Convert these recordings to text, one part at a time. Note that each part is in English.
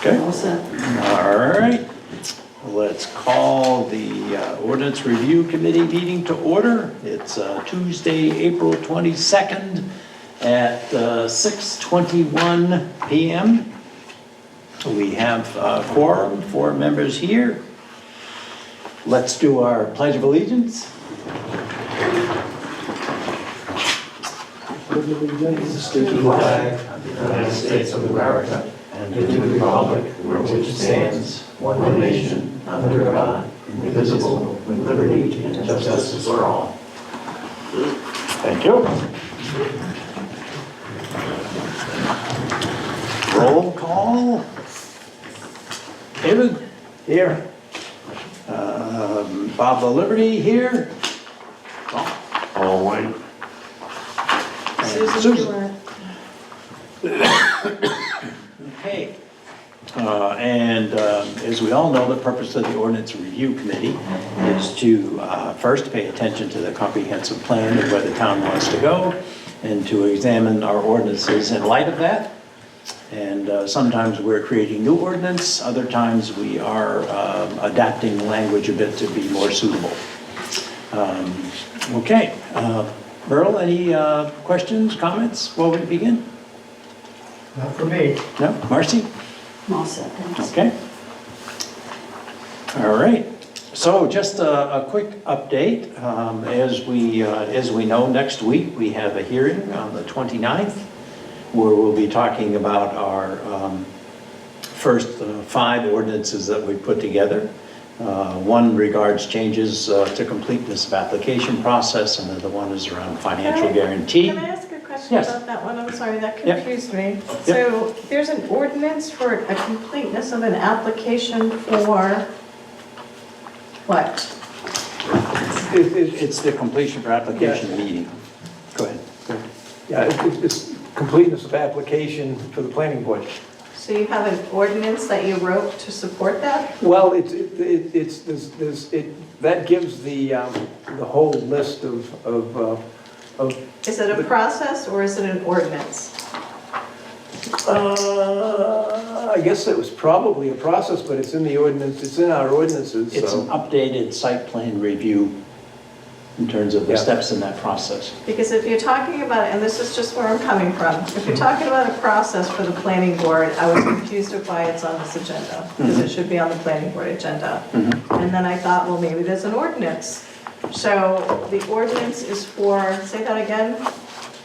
Okay. All set. All right. Let's call the Ordinance Review Committee meeting to order. It's Tuesday, April 22nd at 6:21 p.m. We have quorum, 4 members here. Let's do our Pledge of Allegiance. Allegiance to the flag of the United States of America and to the republic for which it stands, one nation, under God, indivisible, with liberty and justice for all. Thank you. Roll call. David? Here. Bob the Liberty here. All white. Susan. Okay. As we all know, the purpose of the Ordinance Review Committee is to first pay attention to the comprehensive plan of where the town wants to go and to examine our ordinances in light of that. And sometimes we're creating new ordinance, other times we are adapting language a bit to be more suitable. Okay, Merle, any questions, comments while we begin? Not for me. No? Marcy? All set, thanks. Okay. All right. So just a quick update. As we know, next week we have a hearing on the 29th where we'll be talking about our first 5 ordinances that we put together. One regards changes to completeness of application process, and the other one is around financial guarantee. Can I ask a question Yes. about that one? I'm sorry, that Yep. confused me. So there's an ordinance for a completeness of an application for what? It's the completion for application meeting. Go ahead. Yeah, it's completeness of application for the planning board. So you have an ordinance that you wrote to support that? Well, that gives the whole list of, Is it a process or is it an ordinance? I guess it was probably a process, but it's in the ordinance, it's in our ordinances, It's an so. updated site plan review in terms of the Yeah. steps in that process. Because if you're talking about, and this is just where I'm coming from, if you're talking about a process for the planning board, I was confused of why it's on this agenda, because it should be on the planning board agenda. And then I thought, well, maybe there's an ordinance. So the ordinance is for, say that again?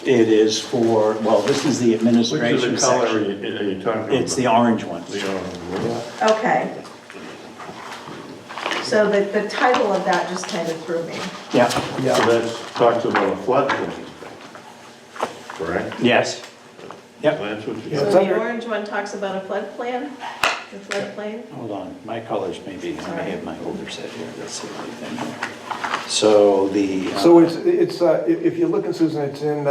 It is for, well, this is the Which is administration the color section. are you talking about? It's the orange one. The orange. Okay. So the title of that just kind of threw me. Yeah. So Yeah, that talks about a floodplain, correct? Yes. Yep. That's what Yeah, you So it's the under- orange one talks about a flood plan? The floodplain? Hold on, my colors maybe, I may have my older set here. Let's see everything here. So the. so if you're looking, Susan, it's in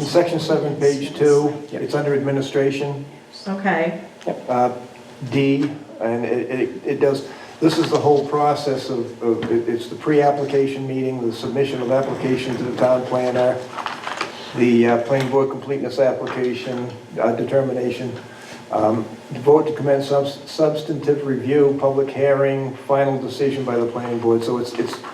section 7, page 2. Yep. It's under administration, Okay. D, and it does, this is the whole process of it's the pre-application meeting, the submission of application to the town planner, the planning board completeness application, determination, vote to commence substantive review, public hearing, final decision by the planning board. So it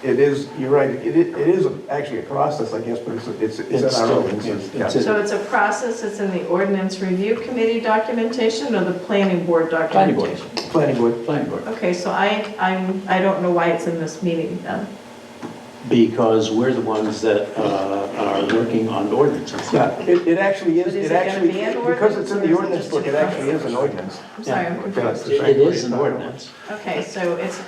is, you're right, it is actually a process, I guess, but it's in our still- ordinances. it's Yeah. So it's a process, it's in the ordinance review committee documentation or the planning board Planning board. documentation? Planning board. Planning board. Okay, so I don't know why it's in this meeting then. Because we're the ones that are working on ordinances. Yeah, it actually is, But is it it gonna actually, be an because it's in ordinance, or the is it ordinance just book, a it actually is process? an ordinance. I'm sorry, I'm confused. It is an ordinance. Okay, so it's,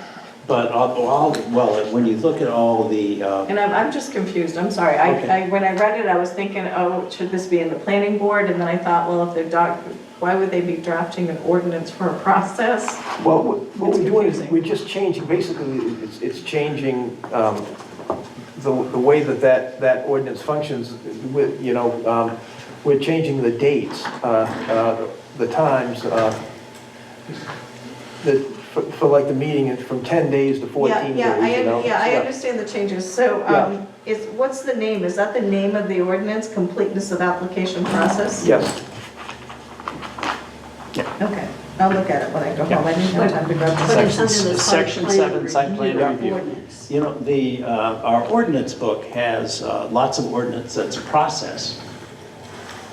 But well, when you look at all the, and I'm just confused, I'm sorry. Okay. When I read it, I was thinking, oh, should this be in the planning board? And then I thought, well, if they're why would they be drafting an ordinance for a process? Well, what It's we're doing is, confusing. we're just changing, basically, it's changing the way that ordinance functions with, we're changing the dates, the times, for like the meeting, it's from 10 days to 14 days, I understand the changes. So Yeah. what's the name? Is that the name of the ordinance, completeness of application process? Yes. Okay. I'll look at it when I go home. I didn't have time to grab But the it's under the site Section plan 7 site plan review review. ordinance. You know, our ordinance book has lots of ordinance that's process.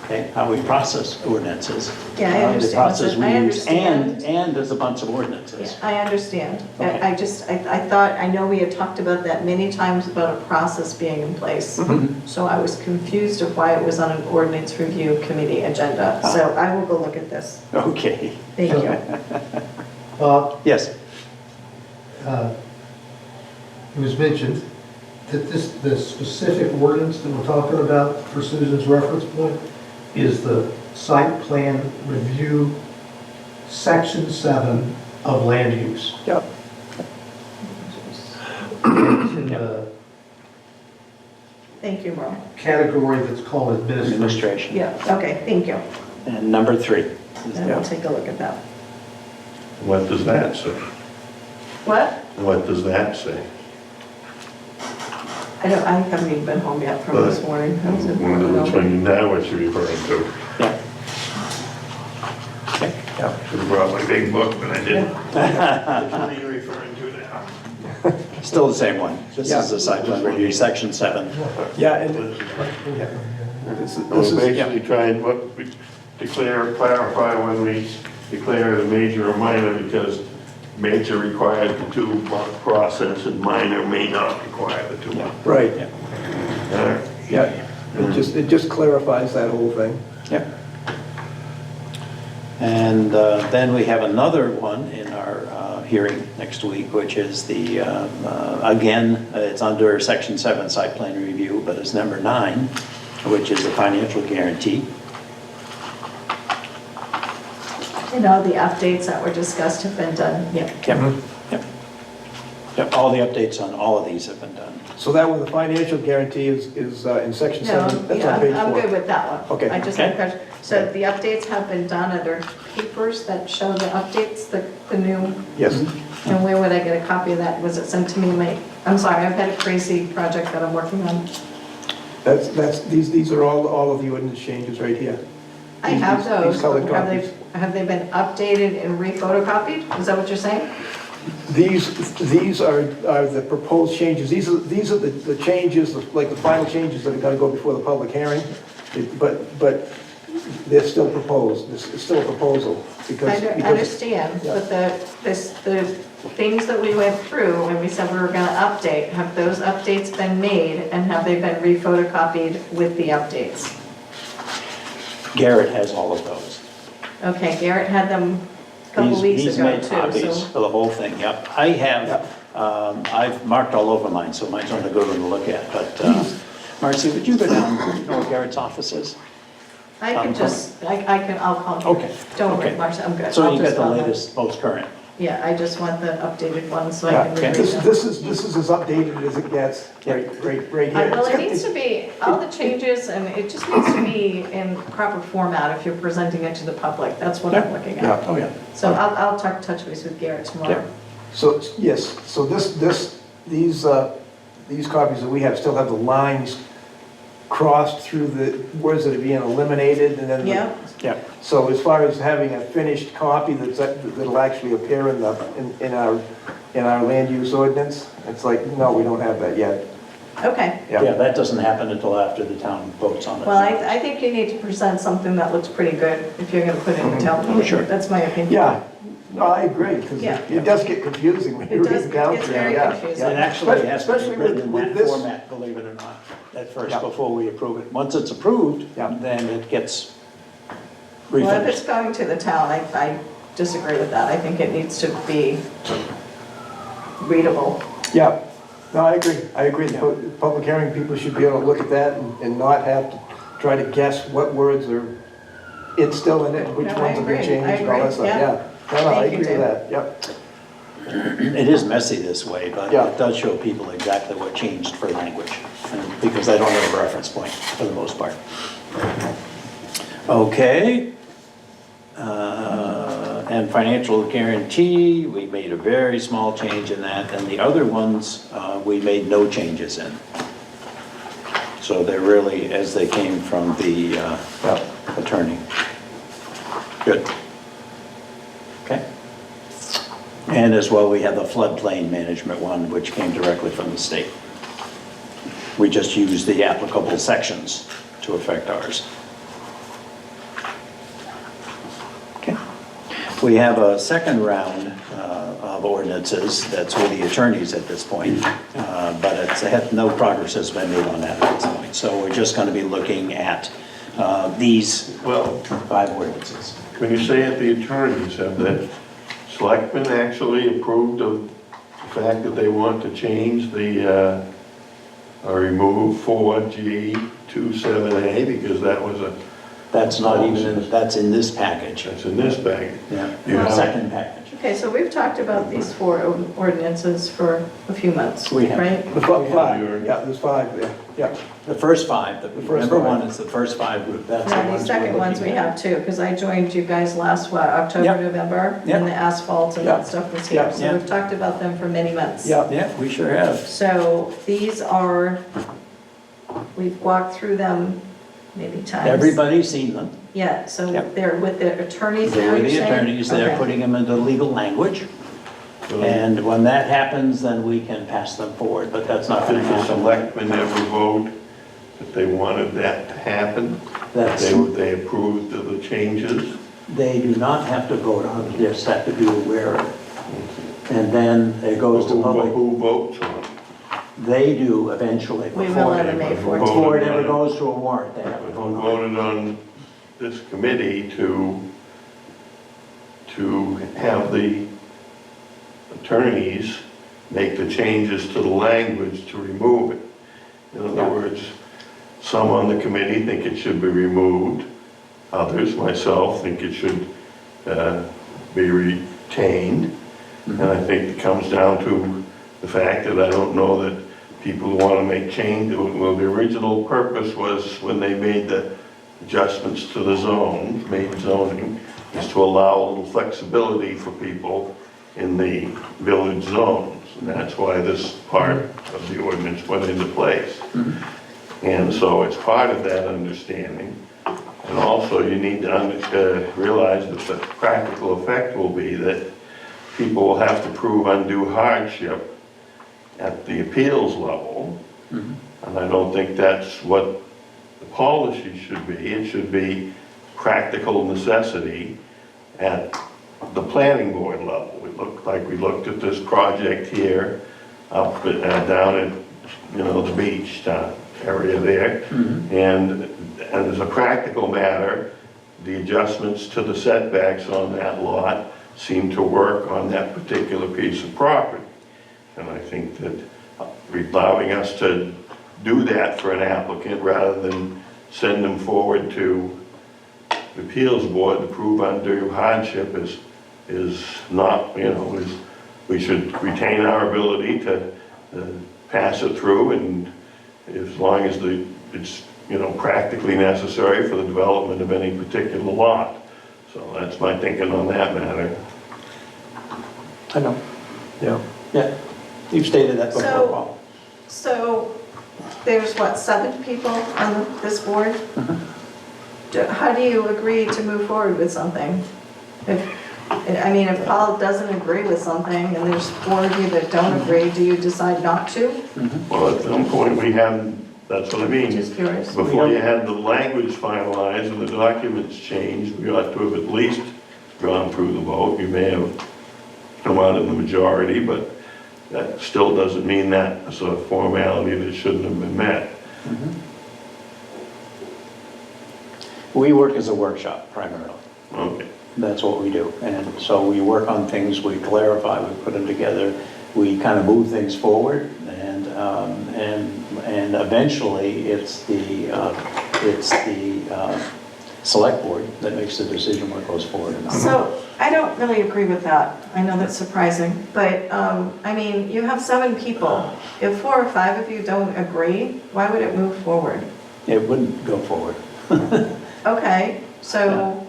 Okay, how we process ordinances. Yeah, I The understand. process we I use, understand. and there's a bunch of ordinances. Yeah, I understand. Okay. I thought, I know we had talked about that many times about a process being in place. So I was confused of why it was on an ordinance review committee agenda. So I will go look at this. Okay, Thank you. yes. It was mentioned that the specific ordinance that we're talking about for Susan's reference point is the site plan review, section 7 of land use. Yep. It's in the Thank you, Merle. category that's called administration. Administration. Yeah, okay, thank you. And number 3. And we'll take a look at that. What does that say? What? What does that say? I haven't even been home yet from this morning. I was in Wonder which Portland. one now what you're referring to. Yeah. Okay. Should have brought my big book, but I didn't. Which one are you referring to now? Still the same one. This Yeah. is the site plan review, section 7. Yeah, and this We're is, basically trying, clarify when we declare the major or minor, because major requires the two-month process and minor may not require the 2 month. right, Alright. yeah. It just clarifies that whole thing. Yep. And then we have another one in our hearing next week, which is again, it's under section 7 site plan review, but it's number 9, which is the financial guarantee. You know, the updates that were discussed have been done. Yep. Yep. Yep, all the updates on all of these have been done. So that one, the financial guarantee is in section No, 7, that's yeah, on page I'm 4. good with that one. Okay. I just had a Okay. question. So the updates have been done, are there papers that show the updates, the new, Yes, and where would I get a copy of that? Was it sent to me late? I'm sorry, I've had a crazy project that I'm working on. these are all of the ordinance changes right here. I have These those. colored copies. Have they been updated and re-photocopied? Is that what you're saying? These are the proposed changes. These are the changes, like the final changes that are going to go before the public hearing. But they're still proposed. It's still a proposal because. I understand, Yeah. but the things that we went through and we said we were going to update, have those updates been made and have they been re-photocopied with the updates? Garrett has all of those. Okay, Garrett had them a couple weeks He's ago made too, copies so. for the whole thing, yep. I have, I've marked all over mine, so mine's on a good one to look at, but, Marcy, would you go down to know where Garrett's office is? I can I'll call you. Okay. Don't worry, Okay. Marcia, I'm good. So I'll you just got the call them. latest, most current? Yeah, I just want the updated ones so I Yeah, can okay. read them. this is as updated as it gets, right here. Well, it needs to be, all the changes, and it just needs to be in proper format if you're presenting it to the public. That's what I'm looking Yeah. at. Oh, yeah. So I'll touch base with Garrett tomorrow. So, yes, so these copies that we have still have the lines crossed through the words that are being eliminated, and then. Yeah, Yeah, So as far as having a finished copy that'll actually appear in our land use ordinance, it's like, no, we don't have that yet. okay. yeah, that doesn't happen until after the town votes on it. Well, I think you need to present something that looks pretty good if you're gonna put it in the town meeting. sure. That's my opinion. Yeah, no, I agree, because Yeah. it does get confusing when you It does, read down it's through very yeah. confusing. And actually, it has to be Especially written in with that this- format, believe it or not, at first, Yeah. before we approve it. Once it's approved, Yeah. then it gets Well, if it's refinished. going to the town, I disagree with that. I think it needs to be readable. Yeah, no, I agree, the public hearing, people should be able to look at that and not have to try to guess what words are still in it, which No, I ones have been agree. changed I and all agree, that stuff, yeah. yeah. No, I Thank you, agree with Tim. that, yep. It is messy this way, but Yeah. it does show people exactly what changed for language, because they don't have a reference point for the most part. Okay. And financial guarantee, we made a very small change in that, and the other ones, we made no changes in. So they're really as they came from the attorney. Good. And as well, we have the floodplain management one, which came directly from the state. We just use the applicable sections to affect ours. Okay. We have a second round of ordinances that's with the attorneys at this point, but no progress has been made on that at this point. So we're just going to be looking at these Well, 5 ordinances. when you say at the attorneys, have the selectmen actually approved of the fact that they want to change the, or remove 4G27A, because that was That's not even, that's in this package. that's in this bag. Yeah, Yeah. second package. Okay, so we've talked about these 4 ordinances for a few months, We have. right? The 5, yeah, there's 5 there, yeah. The first 5, the first number 5. 1 is the first 5, that's the Now, ones these we're second ones we looking at. have too, because I joined you guys last, October, Yep. November, Yep. and the asphalt and Yep. that stuff was here. Yep. So we've talked about them for many months. Yeah. Yeah, we sure have. So these are, we've walked through them many times. Everybody's seen them. Yeah, so Yep. they're with the attorneys now, They're you're the saying? attorneys, they're Okay. putting them into legal language. And when that happens, then we can pass them forward, but that's not Did going to the happen. selectmen ever vote that they wanted that to happen? That's, They approved of the changes? they do not have to vote on it, they just have to be aware of it. And then it goes to public, Who votes on it? they do eventually. We will before on it- the May Who 14th. Before it voted ever on goes to a warrant, they have to Who vote on it. voted on this committee to have the attorneys make the changes to the language to remove it? In other Yeah. words, some on the committee think it should be removed. Others, myself, think it should be retained. And I think it comes down to the fact that I don't know that people want to make change. Well, the original purpose was when they made the adjustments to the zone, made zoning, is to allow a little flexibility for people in the village zones. And that's why this part of the ordinance went into place. And so it's part of that understanding. And also you need to realize that the practical effect will be that people will have to prove undue hardship at the appeals level. And I don't think that's what the policy should be. It should be practical necessity at the planning board level. We looked at this project here, up down at, the beach area there. And as a practical matter, the adjustments to the setbacks on that lot seem to work on that particular piece of property. And I think that allowing us to do that for an applicant rather than send them forward to the appeals board to prove undue hardship is not, we should retain our ability to pass it through, and as long as it's, practically necessary for the development of any particular lot. So that's my thinking on that matter. I know, Yeah. yeah. You've stated that before, So- Paul. So there's what, 7 people on this board? How do you agree to move forward with something? If Paul doesn't agree with something and there's 4 of you that don't agree, do you decide not to? Well, at some point we haven't, that's what I mean. Just curious. Before you had the language finalized and the documents changed, we ought to have at least gone through the vote. You may have come out in the majority, but that still doesn't mean that's a formality that shouldn't have been met. We work as a workshop primarily. Okay. That's what we do. And so we work on things, we clarify, we put them together, we kind of move things forward, and eventually it's the select board that makes the decision what goes forward or not. So I don't really agree with that. I know that's surprising, but you have 7 people. If 4 or 5 of you don't agree, why would it move forward? It wouldn't go forward. Okay, so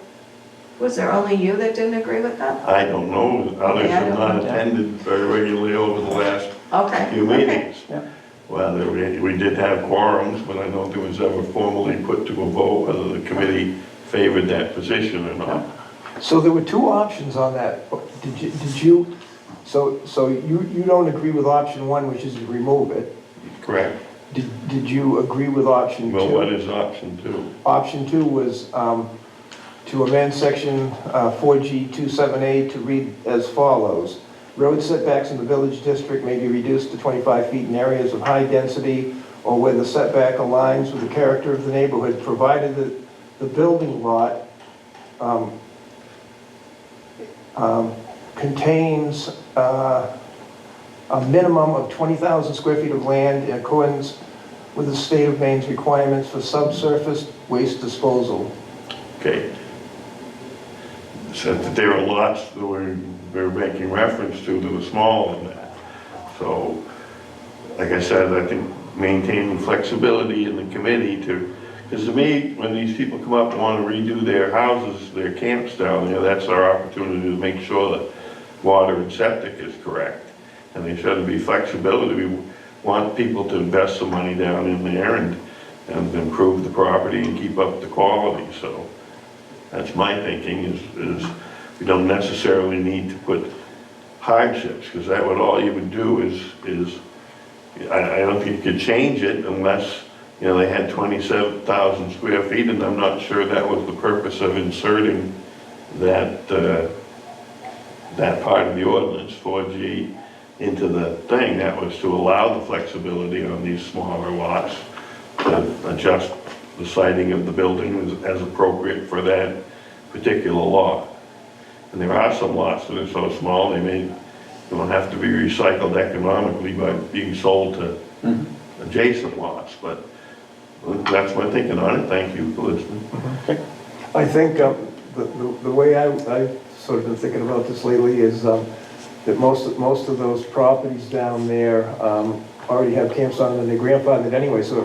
was there only you that didn't agree with that? I don't know, others Okay, I have don't not know. attended very regularly over the last Okay. few okay. meetings. Yeah. Well, we did have quorums, but I don't think it was ever formally put to a vote whether the committee favored that position or not. So there were 2 options on that. Did you So you don't agree with option one, which is to remove it. Correct. Did you agree with option two? Well, what is option two? Option two was to amend section 4G 27A to read as follows. Road setbacks in the village district may be reduced to 25 feet in areas of high density or where the setback aligns with the character of the neighborhood, provided that the building lot contains a minimum of 20,000 square feet of land in accordance with the state of Maine's requirements for subsurface waste disposal. Okay. Said that there are lots that we're making reference to that are smaller than that. So, like I said, I think maintaining flexibility in the committee to, because to me, when these people come up and want to redo their houses, their camps down there, that's our opportunity to make sure that water and septic is correct. And there should be flexibility. We want people to invest some money down in there and improve the property and keep up the quality. So that's my thinking is we don't necessarily need to put hardships, because that would all you would do is I don't think you could change it unless, you know, they had 27,000 square feet, and I'm not sure that was the purpose of inserting that that part of the ordinance 4G into the thing. That was to allow the flexibility on these smaller lots to adjust the siting of the building as appropriate for that particular lot. And there are some lots that are so small they don't have to be recycled economically by being sold to adjacent lots. But that's my thinking on it. Thank you for listening. I think the way I've sort of been thinking about this lately is that most of those properties down there already have camps on them and they're grandfathered anyway, so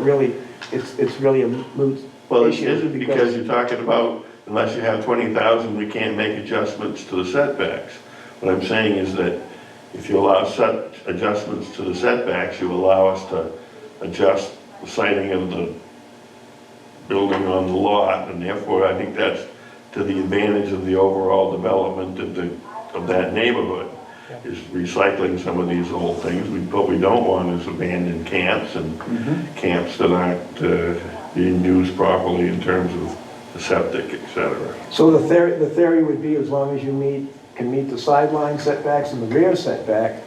it's really a moot Well, it issue. isn't, because you're talking about, unless you have 20,000, we can't make adjustments to the setbacks. What I'm saying is that if you allow such adjustments to the setbacks, you allow us to adjust the siting of the building on the lot, and therefore I think that's to the advantage of the overall development of that neighborhood, is recycling some of these old things. What we don't want is abandoned camps and camps that aren't being used properly in terms of the septic, etc. So the theory would be, as long as you can meet the sideline setbacks and the rear setback,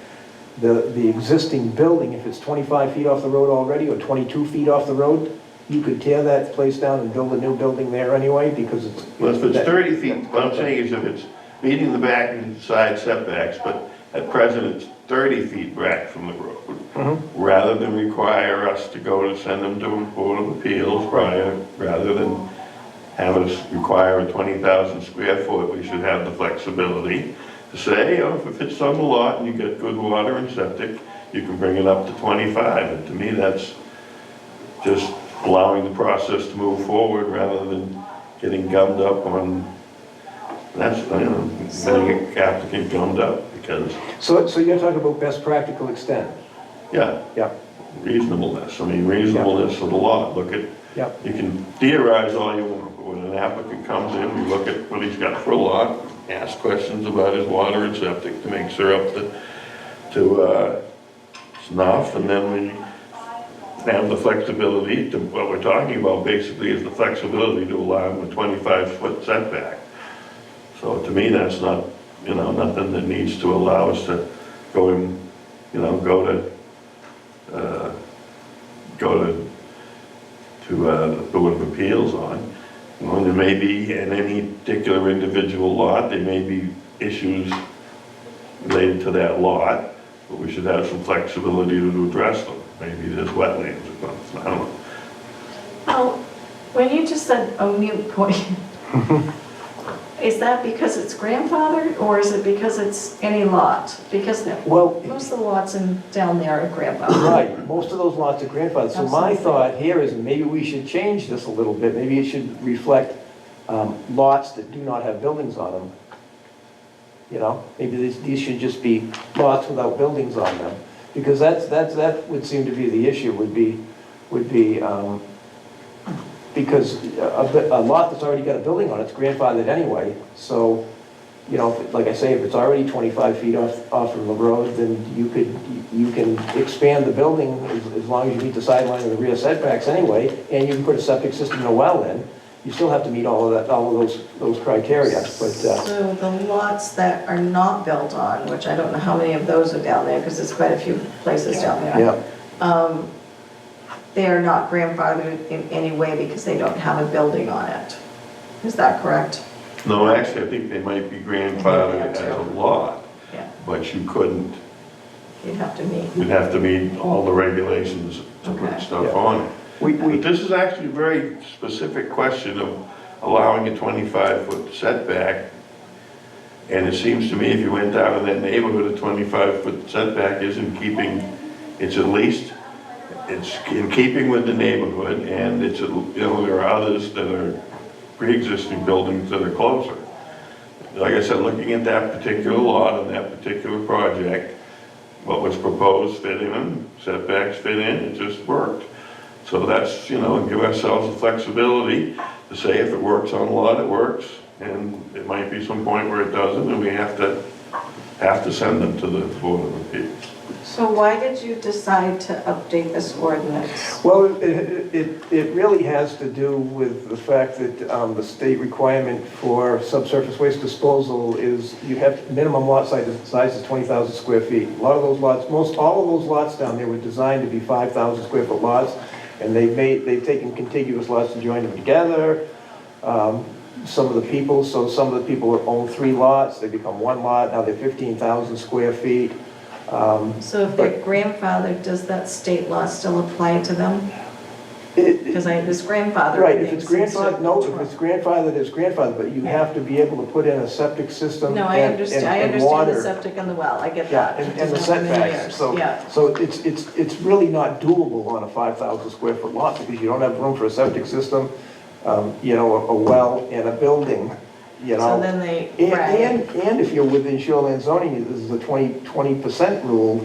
the existing building, if it's 25 feet off the road already or 22 feet off the road, you could tear that place down and build a new building there anyway, because it's... Well, if it's 30 feet, what I'm saying is if it's meeting the back and side setbacks, but at present it's 30 feet back from the road, rather than require us to go to send them to a Board of Appeals rather than have us require a 20,000 square foot, we should have the flexibility to say, oh, if it fits on the lot and you get good water and septic, you can bring it up to 25. And to me, that's just allowing the process to move forward rather than getting gummed up on, that's, you know, getting an applicant gummed up because... So you're talking about best practical extent? Yeah. Yeah. Reasonableness. I mean, reasonableness of the lot. Look at, Yeah. you can theorize all you want, but when an applicant comes in, we look at what he's got for a lot, ask questions about his water and septic to make sure up to snuff, and then we have the flexibility to, what we're talking about basically is the flexibility to allow him a 25-foot setback. So to me, that's not, you know, nothing that needs to allow us to go and, you know, go to the Board of Appeals on. You know, there may be, in any particular individual lot, there may be issues related to that lot, but we should have some flexibility to address them. Maybe there's wetlands or something, I don't know. Well, when you just said a mute point, is that because it's grandfathered, or is it because it's any lot? Because most of the lots down there are grandfathered. Right, most of those lots are grandfathered. So my Absolutely. thought here is maybe we should change this a little bit. Maybe it should reflect lots that do not have buildings on them. You know, maybe these should just be lots without buildings on them. Because that would seem to be the issue, would be because a lot that's already got a building on it's grandfathered anyway. So you know, like I say, if it's already 25 feet off from the road, then you can expand the building as long as you meet the sideline and the rear setbacks anyway, and you can put a septic system and a well in. You still have to meet all of that, all of those criteria, but, So the lots that are not built on, which I don't know how many of those are down there, because there's quite a few places down there. yeah. They are not grandfathered in any way because they don't have a building on it. Is that correct? No, actually, I think they might be grandfathered as a lot, Yeah, but you couldn't, you'd have to meet. you'd have to meet all the regulations to put Okay. stuff Yeah. on it. We, But this is actually a very specific question of allowing a 25-foot setback. And it seems to me if you went down in that neighborhood, a 25-foot setback is in keeping, it's at least, it's in keeping with the neighborhood, and it's, you know, there are others that are pre-existing buildings that are closer. Like I said, looking at that particular lot and that particular project, what was proposed fit in, setbacks fit in, it just worked. So that's, you know, give ourselves the flexibility to say if it works on a lot, it works, and it might be some point where it doesn't, and we have to send them to the Board of Appeals. So why did you decide to update this ordinance? well, it really has to do with the fact that the state requirement for subsurface waste disposal is you have minimum lot size is 20,000 square feet. A lot of those lots, all of those lots down there were designed to be 5,000 square foot lots, and they've taken contiguous lots and joined them together. Some of the people own 3 lots, they become 1 lot, now they're 15,000 square feet. So if they're grandfathered, does that state law still apply to them? Because this grandfather. Right, if it's grandfathered, no, if it's grandfathered, it's grandfathered, but you have to be able to put in a septic system No, I and understand the water. septic and the well, I get Yeah, that. and It's the been many setbacks, years. so, Yeah, so it's really not doable on a 5,000 square foot lot, because you don't have room for a septic system, you know, a well and a building, you know. so then they, And, right. and if you're within shoreline zoning, this is a 20% rule,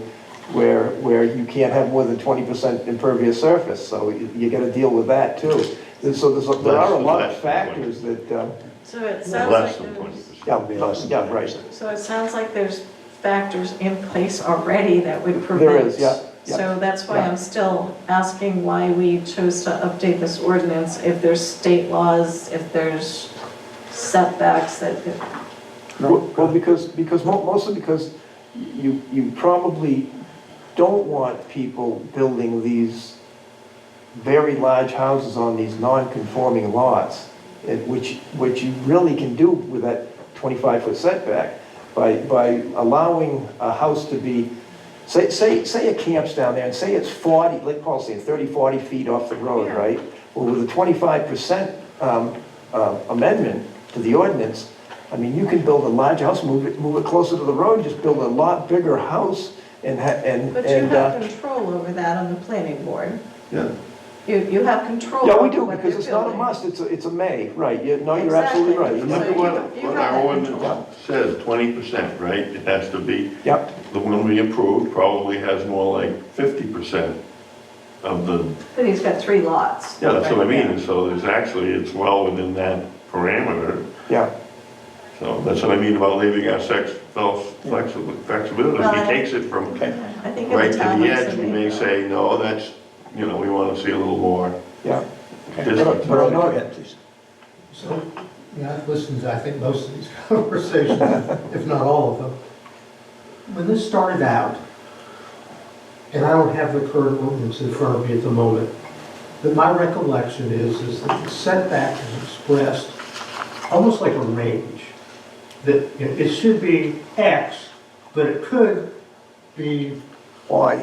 where you can't have more than 20% impervious surface, so you gotta deal with that too. And so there are a lot of factors that, So it sounds Less like than there's, 20%. yeah, right. so it sounds like there's factors in place already that would prevent. There is, yeah, yeah. So that's why Yeah. I'm still asking why we chose to update this ordinance, if there's state laws, if there's setbacks that, Well, mostly because you probably don't want people building these very large houses on these non-conforming lots, which you really can do with that 25-foot setback by allowing a house to be, say a camp's down there and say it's 40, like Paul's saying, 30, 40 feet off the road, Yeah. right? Well, with a 25% amendment to the ordinance, I mean, you can build a large house, move it closer to the road, just build a lot bigger house and but you have control over that on the planning board. Yeah. You have control yeah, over we do, what because they're it's not a building. must, it's a may, right, you're absolutely right. Exactly. Remember So what you what have our that ordinance control. says, 20%, right? It has to be, Yep, the one we approved probably has more like 50% of the, But he's got 3 lots. yeah, that's what I Right, yeah. mean. So there's actually, it's well within that parameter. yeah, So that's what I mean about leaving our flexibility. Well, If he I- takes it from I think right in to the town the of edge, we may Sabino. say, no, that's, you know, we want to see a little more yeah. distance. But I know- Go ahead, please. So, yeah, I've listened to, I think, most of these conversations, if not all of them. When this started out, and I don't have the current ordinance in front of me at the moment, but my recollection is that the setback is expressed almost like a range. That it should be X, but it could be Why?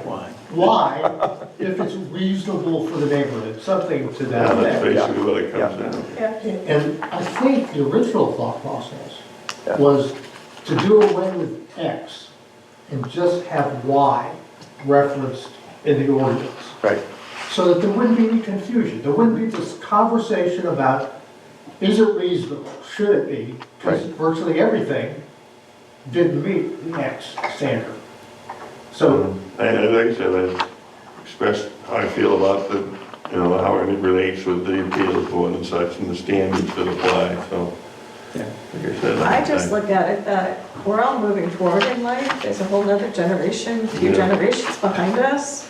Y if it's reasonable for the neighborhood, something to that Yeah, that's effect. basically what it comes down to. Yeah. And I think the original thought process Yeah. was to do away with X and just have Y referenced in the ordinance, Right, so that there wouldn't be any confusion. There wouldn't be this conversation about, is it reasonable, should it be? Because Right. virtually everything didn't meet the X standard. So, And like I said, I expressed how I feel about the, you know, how it relates with the appeals board and such and the standards that apply, so. Like I said. I just look at it that we're all moving forward in life. There's a whole nother generation, few Yeah. generations behind us.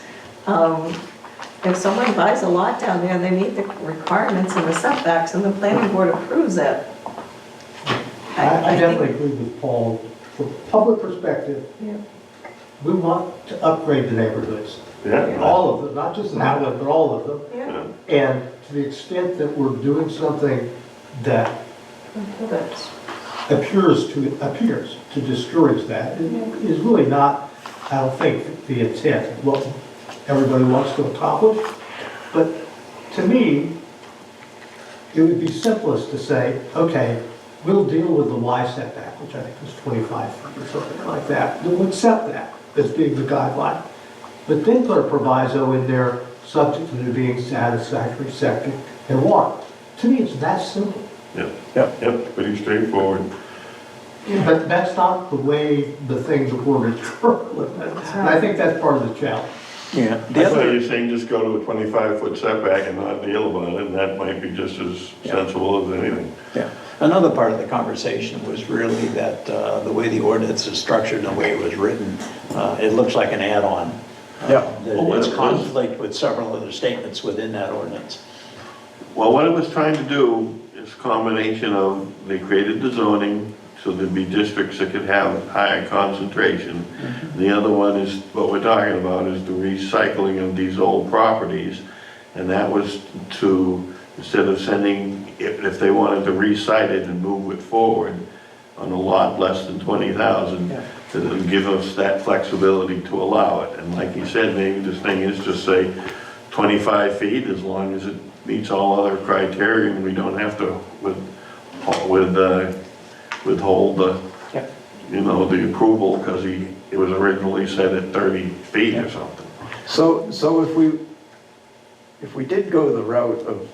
If someone buys a lot down there, they meet the requirements and the setbacks, and the planning board approves it. I think- definitely agree with Paul. From a public perspective, Yeah. we want to upgrade the neighborhoods. Yeah. All of them, not just the neighborhood, but all of them. Yeah. And to the extent that we're doing something that That's- appears to discourage that, is really not, I don't think, the intent, what everybody wants to accomplish. But to me, it would be simplest to say, okay, we'll deal with the Y setback, which I think is 25 feet or something like that. We'll accept that as being the guideline. But then put a proviso in there, subject to there being satisfactory septic and water. To me, it's that simple. Yep, pretty straightforward. But that's not the way the things are worded currently. And I think that's part of the challenge. Yeah. The That's why other, you're saying just go to a 25-foot setback and not deal about it, and that might be just as sensible as anything. yeah, another part of the conversation was really that the way the ordinance is structured and the way it was written, it looks like an add-on. Yeah. That it's conflict with several other statements within that ordinance. Well, what it was trying to do is a combination of, they created the zoning, so there'd be districts that could have higher concentration. The other one is, what we're talking about, is the recycling of these old properties. And that was to, instead of sending, if they wanted to recite it and move it forward on a lot less than 20,000, Yeah. that it would give us that flexibility to allow it. And like you said, maybe this thing is just say 25 feet, as long as it meets all other criteria, and we don't have to withhold the, Yeah. the approval, because it was originally set at 30 feet or something. So if we did go the route of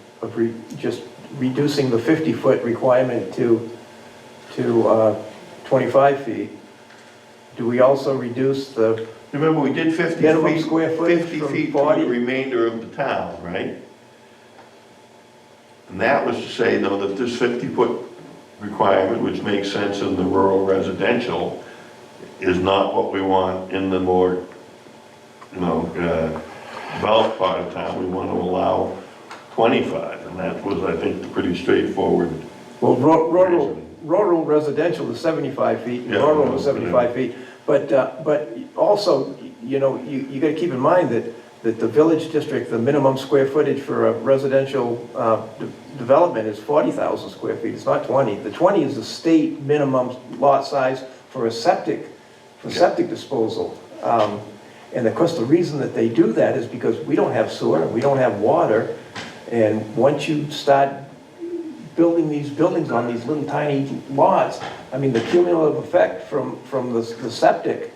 just reducing the 50-foot requirement to 25 feet, do we also reduce the, Remember, we did 50 Minimum feet, square footage 50 from feet for 40? the remainder of the town, right? And that was to say, though, that this 50-foot requirement, which makes sense in the rural residential, is not what we want in the more, developed part of town. We want to allow 25, and that was, I think, pretty straightforward. well, rural residential is 75 feet, and Yeah, rural is yeah. 75 feet. But also, you got to keep in mind that the village district, the minimum square footage for a residential development is 40,000 square feet, it's not 20. The 20 is the state minimum lot size for septic disposal. And of course, the reason that they do that is because we don't have sewer, we don't have water, and once you start building these buildings on these little tiny lots, I mean, the cumulative effect from the septic,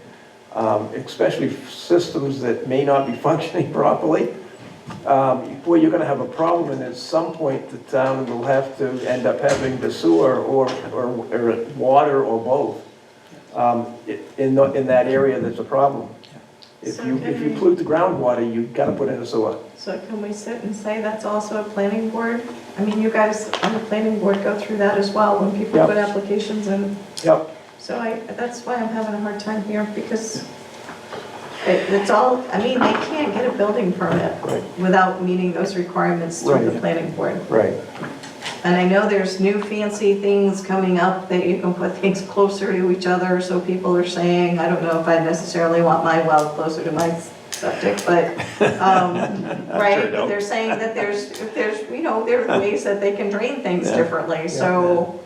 especially systems that may not be functioning properly, boy, you're gonna have a problem, and at some point, the town will have to end up having the sewer or water or both. In that area, there's a problem. If you pollute the groundwater, you've gotta put in a sewer. So can we sit and say that's also a planning board? I mean, you guys on the planning board go through that as well when people Yep. put applications in. Yep. So that's why I'm having a hard time here, because it's all, I mean, they can't get a building permit Right. without meeting those requirements through the Right. planning board. Right. And I know there's new fancy things coming up that you can put things closer to each other, so people are saying, I don't know if I necessarily want my well closer to my septic, but, right? But they're saying that there's, there are ways that they can drain things Yeah. differently, so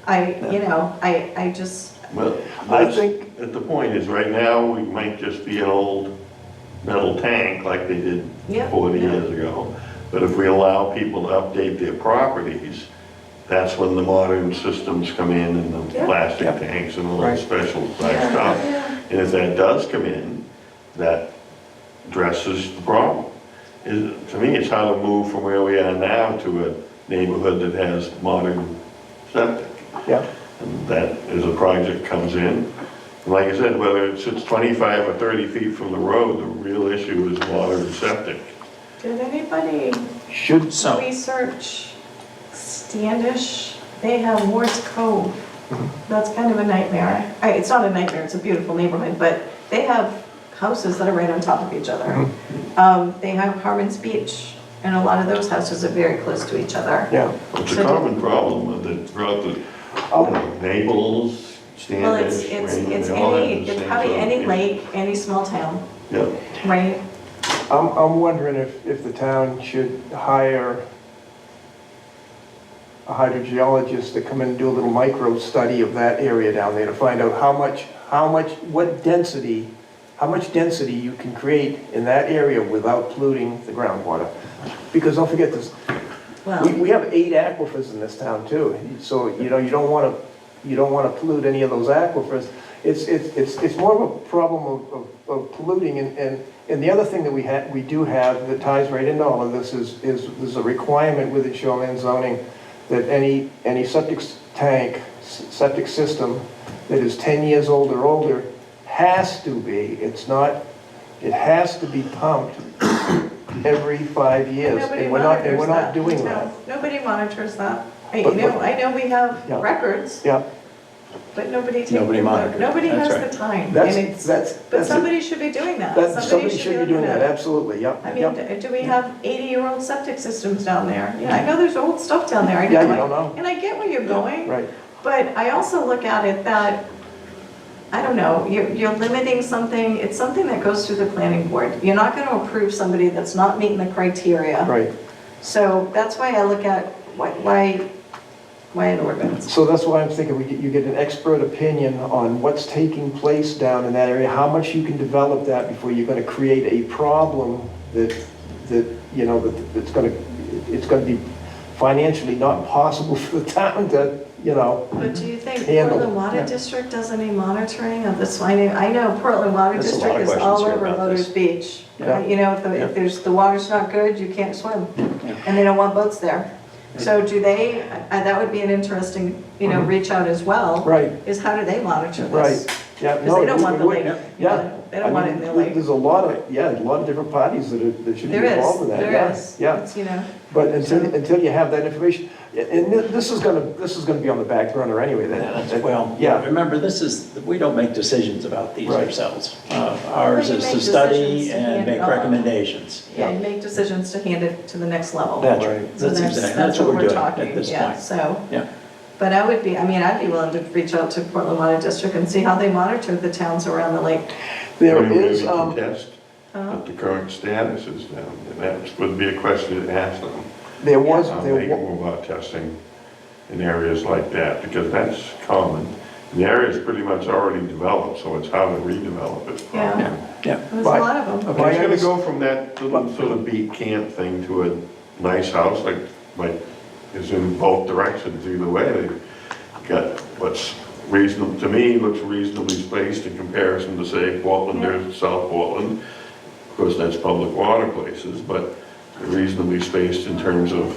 I just, Well, I that's, think- the point is, right now, we might just be an old metal tank like they did Yeah, 40 yeah. years ago. But if we allow people to update their properties, that's when the modern systems come in, and the Yeah. plastic Yeah. tanks and all the Right. special Yeah, type stuff. yeah. And if that does come in, that addresses the problem. To me, it's how to move from where we are now to a neighborhood that has modern septic. Yeah. And that is a project comes in. And like I said, whether it sits 25 or 30 feet from the road, the real issue is water and septic. Did anybody Should, So, research Standish they have Ward's Cove. That's kind of a nightmare. It's not a nightmare, it's a beautiful neighborhood, but they have houses that are right on top of each other. They have Harmon's Beach, and a lot of those houses are very close to each other. Yeah. It's a So- common problem throughout the, Naples, Well, it's Standish, it's they all have any, the it's same probably sort of any issue. lake, any small town, Yeah, right? I'm wondering if the town should hire a hydrogeologist to come in and do a little micro study of that area down there to find out how much, what density, how much density you can create in that area without polluting the groundwater. Because don't forget this, Well, we have 8 aquifers in this town too. So, you don't want to pollute any of those aquifers. It's more of a problem of polluting, and the other thing that we do have that ties right into all of this is there's a requirement within shoreline zoning that any septic system that is 10 years old or older has to be, it has to be pumped every 5 years. nobody And we're monitors not that. doing No, that. nobody monitors that. I But- know we have Yeah. records, Yeah, but nobody takes. Nobody monitors. Nobody That's has right. the time. that's, And it's- that's. But that's it. somebody should be doing that. Somebody should be doing that, absolutely, yep. I yep. mean, do we have 80-year-old septic systems down there? Yeah, I know there's old stuff down there. I Yeah, know. you don't know. And I get where you're going. Right, But I also look at it that, I don't know, you're limiting something, it's something that goes through the planning board. You're not going to approve somebody that's not meeting the criteria. right. So that's why I look at, why an ordinance? So that's why I'm thinking you get an expert opinion on what's taking place down in that area, how much you can develop that before you're gonna create a problem that it's gonna be financially not possible for the town to, But do you think Handle, Portland Water yeah. District does any monitoring of this? I know Portland Water There's a lot District of is all questions here over about Lotus this. Beach. Yeah. If there's, the water's not good, you can't swim, and they don't want boats there. So do they, that would be an interesting, reach out as well. Right. Is how do they monitor this? right, yeah. Because they don't want the lake. Yeah. They don't want it in their lake. There's a lot of different parties that should be There involved in is, that. there Yeah, is. Yeah. It's, But until you have that information, and this is gonna be on the back burner anyway then. Well, Yeah. remember, we don't make decisions about these Right. ourselves. Ours Well, you is make to study decisions to and hand make it on. recommendations. Yeah, you make decisions to hand it to the next level. That's Right. right. So That's exactly, that's what we're doing talking, at this yeah, point. so. Yeah. But I'd be willing to reach out to Portland Water District and see how they monitor the towns around the lake. There Maybe we is, can test what the current status is now, and that would be a question to ask them. there was, Make more about testing in areas like that, because that's common. The area is pretty much already developed, so it's how to redevelop it. Yeah. Yeah. There's a Right. lot of them. Okay. But it's gonna go from that little sort of beat camp thing to a nice house, like is in both directions either way. They've got what's reasonable, to me, looks reasonably spaced in comparison to, say, Portland or South Portland. Of course, that's public water places, but reasonably spaced in terms of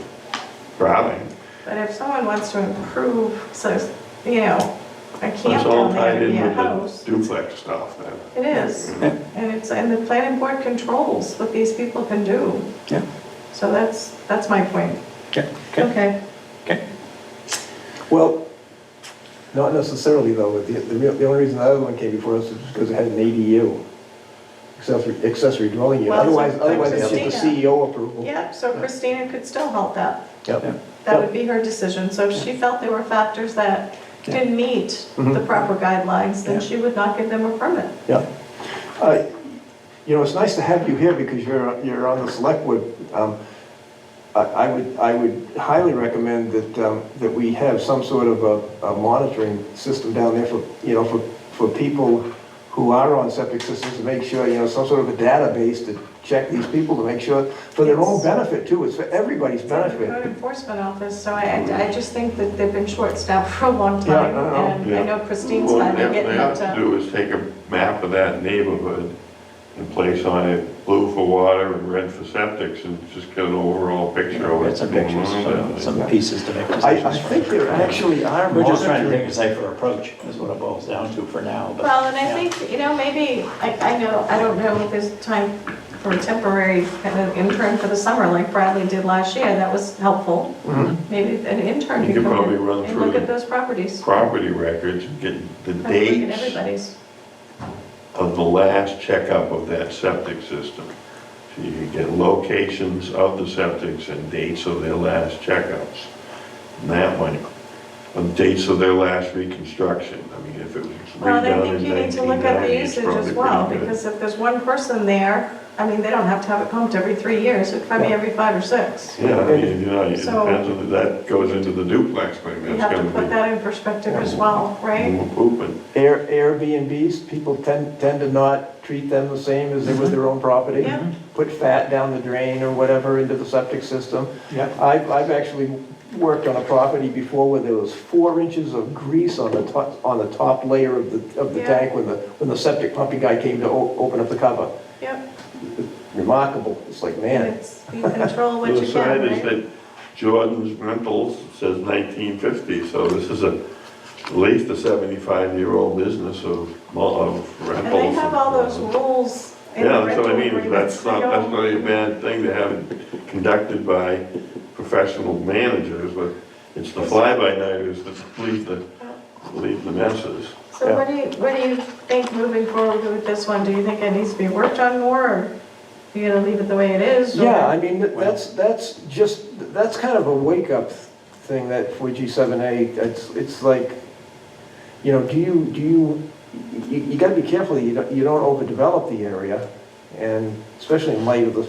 driving. But if someone wants to improve, so, a But camp it's all down there tied to in be a with house. the duplex stuff then. It is. And the planning board controls what these people can do. Yeah. So that's my point. Okay. Okay. Okay. Okay. well, not necessarily though. The only reason the other one came before us is because it had an ADU, accessory dwelling unit. Well, so Otherwise they have the Christina- CEO approval. Yeah, so Christina could still help that. Yep. That would be her decision. So if she felt there were factors that didn't meet the Mhm. proper guidelines, then Yeah. she would not give them a permit. Yeah. It's nice to have you here because you're on the select board. I would highly recommend that we have some sort of a monitoring system down there for people who are on septic systems to make sure, some sort of a database to check these people to make sure, for their own benefit too, it's for everybody's It's in the benefit. code enforcement office, so I just think that they've been short-staffed for a long time. Yeah, I know. And I know Christine's Well, kind of what getting they have to into, do is take a map of that neighborhood and place on it blue for water and red for septics and just get an overall picture of Get it. some pictures, some pieces to make decisions. I think there actually are We're just trying to monitoring. take a safer approach, is what it boils down to for now. But well, and I yeah. think, maybe, I don't know if there's time for a temporary kind of intern for the summer, like Bradley did last year, that was helpful. Maybe an intern You could could come probably in run and through look at the those properties. property records, get the Have a look at dates everybody's. of the last checkup of that septic system. So you can get locations of the septics and dates of their last checkups. And that might, and dates of their last reconstruction. I mean, if it was Well, and I redone think in you need to look at the 1990, it's usage as probably well, pretty good. because if there's one person there, I mean, they don't have to have it pumped every 3 years, it could be every 5 or 6. Yeah, I mean, you know, it So- depends on, that goes into the duplex thing, You that's have to gonna put be that in perspective as well, right? more pooping. Airbnbs, people tend to not treat them the same as they would their own property. Yeah. Put fat down the drain or whatever into the septic system. Yeah. I've actually worked on a property before where there was 4 inches of grease on the top layer of the Yeah. tank when the septic pumping guy came to open up the cover. Yep, Remarkable. It's like, and man, it's, you control what The you side can, is right? that Jordan's Rentals says 1950, so this is at least a 75-year-old business of rentals. And they have all those rules in the Yeah, that's what I rental mean, agreements. that's not a bad thing to have it conducted by professional managers, but it's the fly-by-nighters that leave the messes. So what do you think moving forward with this one? Do you think it needs to be worked on more, or are you gonna leave it the way it is? or- yeah, I mean, that's kind of a wake-up thing that for G7A, it's like, you know, you gotta be careful that you don't overdevelop the area, and especially in light of the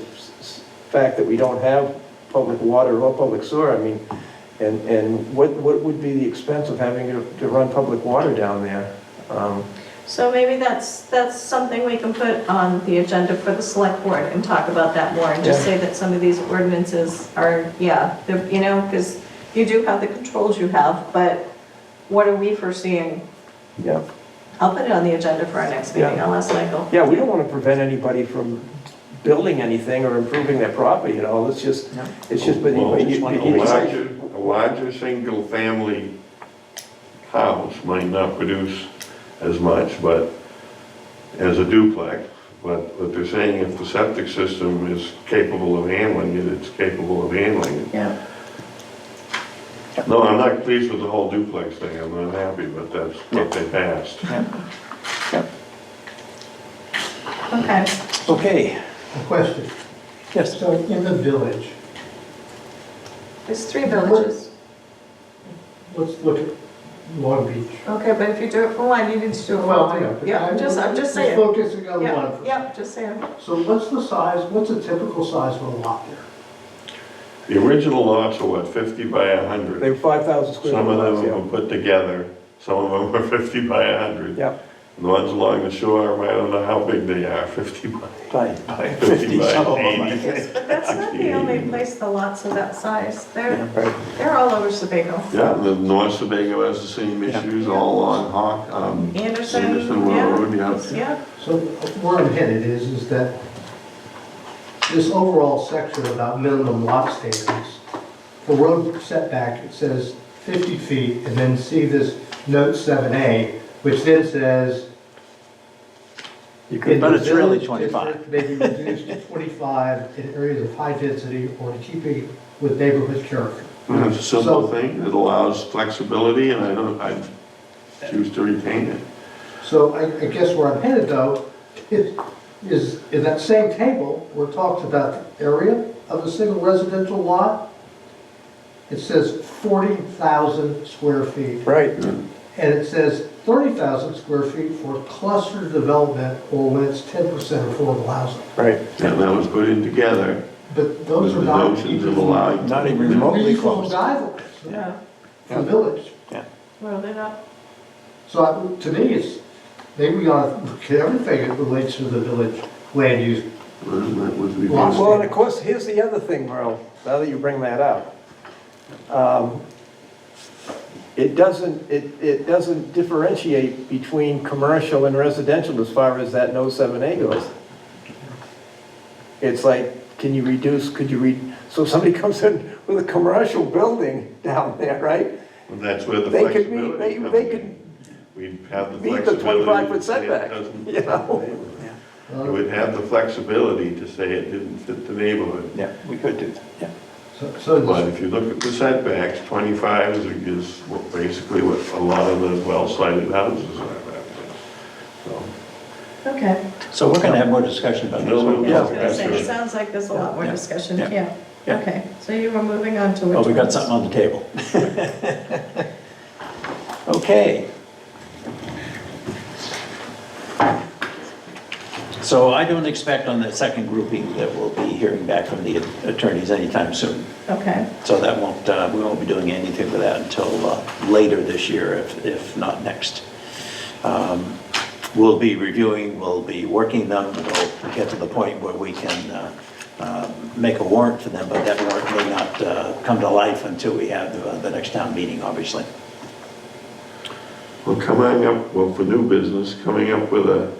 fact that we don't have public water or public sewer, I mean, and what would be the expense of having to run public water down there? So maybe that's something we can put on the agenda for the select board and talk about that more, and just Yeah. say that some of these ordinances are, they're, you know, because you do have the controls you have, but what are we foreseeing? Yeah, I'll put it on the agenda for our next meeting, Yeah. I'll ask Michael. yeah, we don't want to prevent anybody from building anything or improving their property, you know, it's just, No. but Well, you- a larger single-family house might not produce as much, but as a duplex, but they're saying if the septic system is capable of handling it, it's capable of handling it. Yeah, No, I'm not pleased with the whole duplex thing, I'm not happy, but that's what they passed. okay. Okay, A question. yes. So in the village, There's 3 villages. let's look at Long Beach. Okay, but if you do it for one, you need to do it for Well, all I 3. know. but Yeah, I'm just saying. Focusing on Yeah, one. yeah, just saying. So what's a typical size of a lot there? The original lots are what, 50 by 100? they were 5,000 square Some of foot lots, them yeah. were put together, some of them were 50 by 100. Yeah, The ones along the shore, I don't know how big they are, 50 by By 50, by some of them, I 80. think. Yes, but that's not the only place the lots of that size. right. They're all over Sebago. Yeah, the North Sebago has the same Yeah. issues, all along Anderson, Anderson Road, yeah. Yeah, So where I'm headed is that this overall section about minimum lot standards, for road setback, it says 50 feet, and then see this note 7A, which then says. You could, in but the it's really village 25. district May be reduced to 25 in areas of high density or in keeping with neighborhood character. It's a simple So- thing, it allows flexibility, and I choose to retain it. So I guess where I'm headed though, is in that same table, where it talks about the area of a single residential lot, it says 40,000 square feet. Right, And it says 30,000 square feet for cluster development or when it's 10% affordable housing. right. And that was put in together But with those the are not notions of even allowing. Not even remotely regional close. guidelines yeah. for the village. Well, they're not, So to me, it's, maybe we ought to look at everything that relates to the village land use. That was reduced. Well, and of course, here's the other thing, Merle, now that you bring that up. It doesn't differentiate between commercial and residential as far as that no 7A goes. It's like, can you reduce, so somebody comes in with a commercial building down there, right? And that's where the They could meet, flexibility comes they in. could We'd have the meet the flexibility. 25-foot to say it setback, doesn't- you know? You would have the flexibility to say it didn't fit the neighborhood. Yeah, we could do that, yeah. So But if you look at the setbacks, 25 is basically what a lot of the well-sited houses are back there. So, Okay. So we're gonna have more discussion about this one. Yeah, I was gonna that's say, good. it sounds like there's a lot more Yeah. discussion, Yeah. yeah. Yeah. Okay, so you were moving on to which Oh, we got ones? something on the table. Okay. So I don't expect on the second grouping that we'll be hearing back from the attorneys anytime soon. Okay, So that won't, we won't be doing anything with that until later this year, if not next. We'll be reviewing, we'll be working them, we'll get to the point where we can make a warrant for them, but that warrant may not come to life until we have the next town meeting, obviously. well, for new business, coming up with a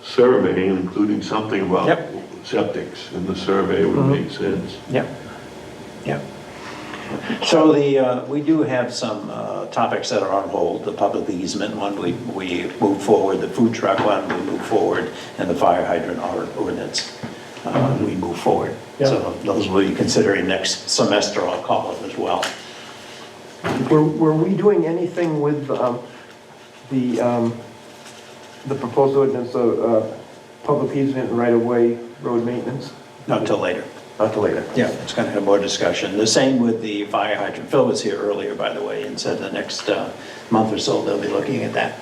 survey, including something about Yep. septics in the survey would make sense. Yep, yep. So we do have some topics that are on hold. The public easement one, we move forward, the food truck one, we move forward, and the fire hydrant ordinance, we move forward. So those we'll be considering next semester, I'll call it as well. Were we doing anything with the proposed ordinance of public easement and right-of-way road maintenance? Not until later. Not till later. Yeah, it's going to have more discussion. The same with the fire hydrant. Phil was here earlier, by the way, and said the next month or so, they'll be looking at that.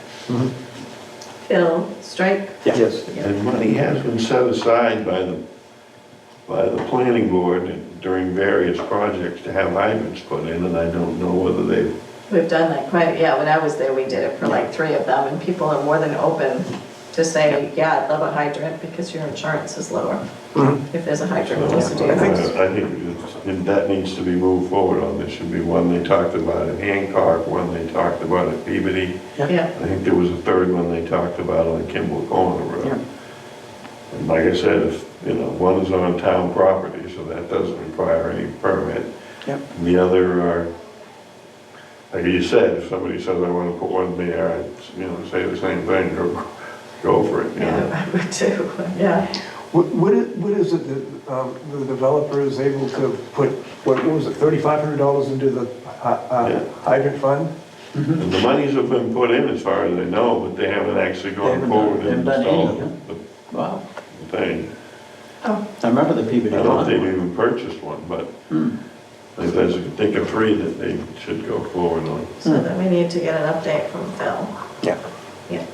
Phil, Strike? Yeah. Yes. Yeah. And money has been set aside by the planning board during various projects to have hydrants put in, and I don't know whether they've, We've done that quite, yeah, when I was there, we did it for like 3 of them, and people are more than open to say, yeah, I'd love a hydrant because your insurance is lower. If there's a hydrant close to your house. I think that needs to be moved forward on. There should be one they talked about at Hancock, one they talked about at Peabody. Yeah, I think there was a third one they talked about on Kimball Corner Road. Yeah. And like I said, one is on town property, so that doesn't require any permit. Yep. And the other are, like you said, if somebody says, I want to put one there, I'd, say the same thing, go for it, you know. yeah, I would too, yeah. What is it that the developer is able to put, what was it, $3,500 into the hydrant fund? And the monies have been put in as far as I know, but they haven't actually gone forward They and haven't done any, installed Wow. the thing. Oh, I remember the Peabody I don't think one. they've even purchased one, but I think of 3 that they should go forward on. so then we need to get an update from Phil. Yeah. Yeah,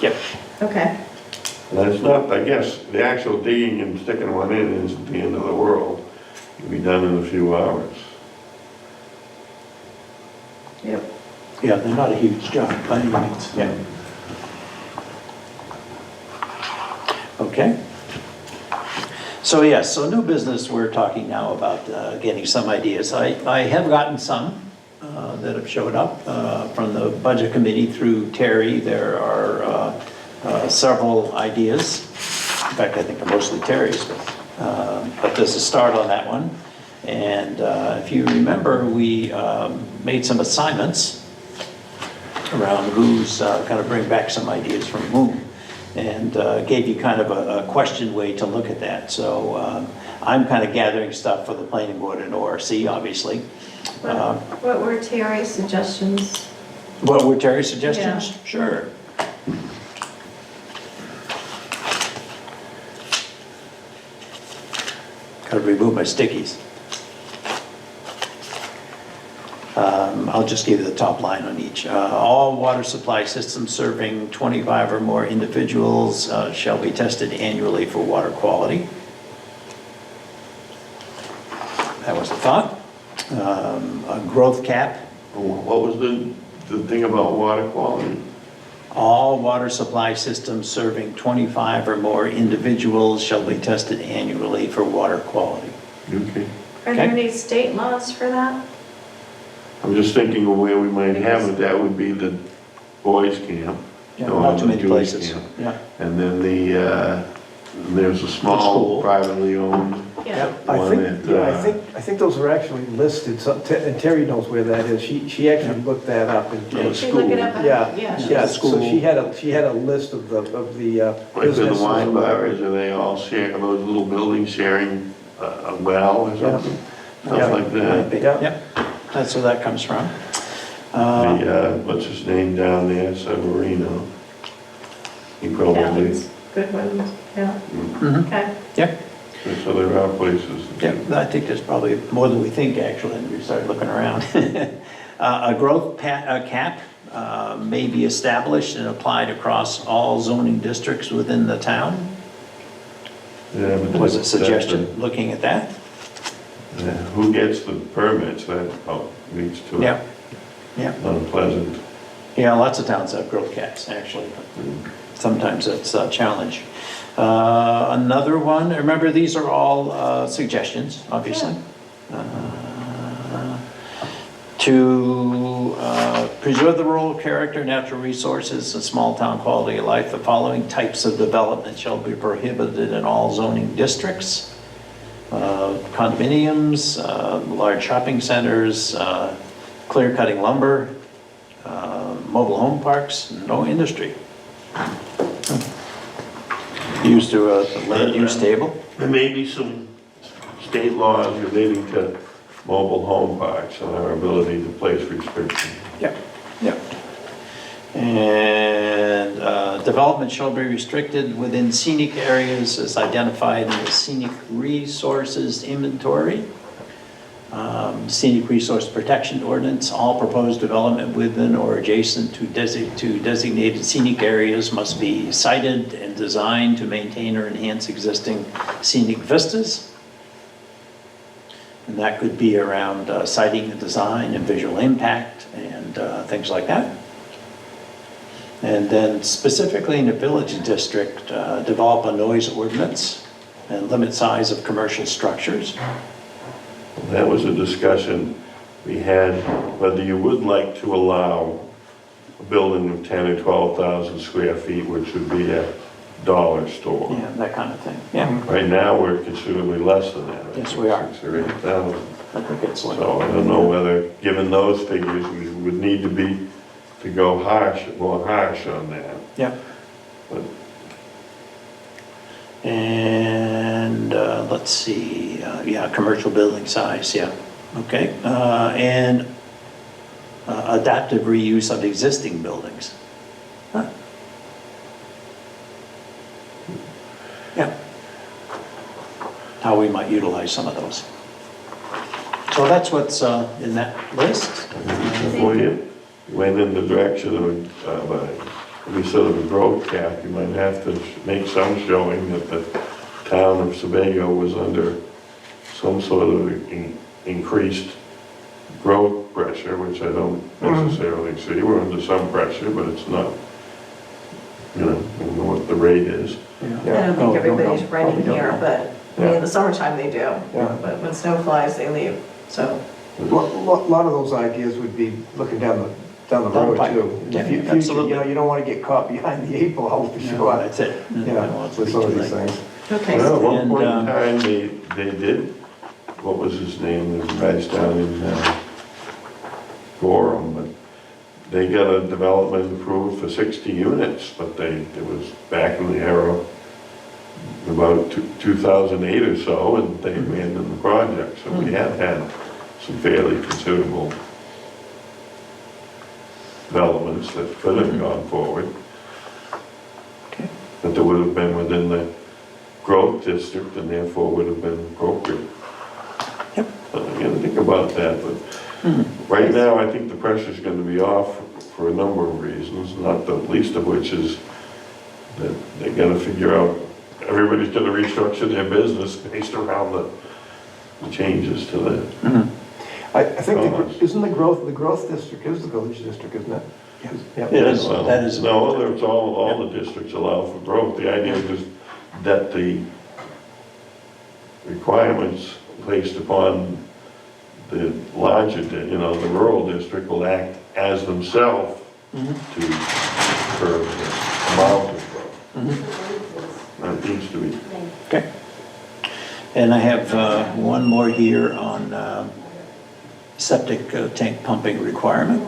Yep. okay, And it's not, I guess, the actual digging and sticking one in isn't the end of the world. It'll be done in a few hours. yep. Yeah, they're not a huge job by any means. Yeah. Okay. So yes, so new business, we're talking now about getting some ideas. I have gotten some that have showed up from the budget committee through Terry. There are several ideas. In fact, I think they're mostly Terry's, but there's a start on that one. And if you remember, we made some assignments around who's going to bring back some ideas from whom, and gave you kind of a question way to look at that. So I'm kind of gathering stuff for the planning board and ORC, obviously. What were Terry's suggestions? What were Terry's suggestions? Yeah. Sure. Got to remove my stickies. I'll just give you the top line on each. All water supply systems serving 25 or more individuals shall be tested annually for water quality. That was the thought. A growth cap. What was the thing about water quality? All water supply systems serving 25 or more individuals shall be tested annually for water quality. Okay. Are there Okay. any state laws for that? I'm just thinking of where we might have it. That would be the boys' camp. Yeah, or not too the many Jewish places. camp. Yeah. And then there's a school. small privately owned Yeah. I One think, at, yeah, I think those are actually listed, and Terry knows where that is. She actually looked that up and. Yeah. She look it up? Yeah, Yeah. yeah, so School. she had a list of the Like with the businesses. wine bars, are they all share, are those little buildings sharing a well or something? Yeah. Stuff like that. Yeah. Yep, that's where that comes from. Uh, What's his name down there, Severino? He probably, Cabins, good ones, yeah, mhm. okay. Yep, so there are places. yep, I think there's probably more than we think, actually, when we start looking around. A growth cap may be established and applied across all zoning districts within the town. Yeah, but Was a that's suggestion, looking at that. yeah, who gets the permits, that leads to Yeah, yeah. unpleasant. Yeah, lots of towns have growth caps, actually, but sometimes it's a challenge. Another one, remember, these are all suggestions, obviously. To preserve the rural character, natural resources, and small town quality of life, the following types of development shall be prohibited in all zoning districts. Condominiums, large shopping centers, clear cutting lumber, mobile home parks, no industry. Used to a land use table. There may be some state laws relating to mobile home parks and our ability to place restrictions. Yep, yep. And development shall be restricted within scenic areas as identified in the scenic resources inventory. Scenic resource protection ordinance, all proposed development within or adjacent to designated scenic areas must be sited and designed to maintain or enhance existing scenic vistas. And that could be around siting and design and visual impact and things like that. And then specifically in the village district, develop a noise ordinance and limit size of commercial structures. That was a discussion we had, whether you would like to allow a building of 10 or 12,000 square feet, which would be a dollar store. Yeah, that kind of thing, yeah. Right now, we're considerably less than that. Yes, we are. 6 or 8,000. I think it's like. So I don't know whether, given those figures, we would need to go more harsh on that. Yeah. But And let's see, yeah, commercial building size, yeah, okay. And adaptive reuse of existing buildings. Huh. Yeah. How we might utilize some of those. So that's what's in that list. before you went in the direction of a sort of a growth cap, you might have to make some showing that the town of Sebago was under some sort of increased growth pressure, which I don't necessarily see. We're under some pressure, but it's not, I don't know what the rate is. I don't think everybody's renting here, but, I mean, in the summertime they do. Yeah. But when snow flies, they leave, so. A lot of those ideas would be looking down the Down the road pipe. too. In the Yeah, future, absolutely. you don't want to get caught behind the 8 ball for Yeah, sure. that's it. Yeah, with some of these things. Okay. Well, at one And, point in time, they did, what was his name, the guys down in Gorham, but they got a development approved for 60 units, but it was back in the era, about 2008 or so, and they abandoned the project. So we have had some fairly considerable developments that could have gone forward, Okay. that would have been within the growth district and therefore would have been appropriate. Yep. So you gotta think about that, but right now, I think the pressure's gonna be off for a number of reasons, not the least of which is that they gotta figure out, everybody's gonna restructure their business based around the changes to the, I think, isn't the growth district is the village district, isn't it? Yeah. It is. well, That is- no, it's all the districts allow for growth. The idea is that the requirements placed upon the larger, the rural district will act as themselves to curb the amount of growth. That needs to be. Okay. And I have one more here on septic tank pumping requirement,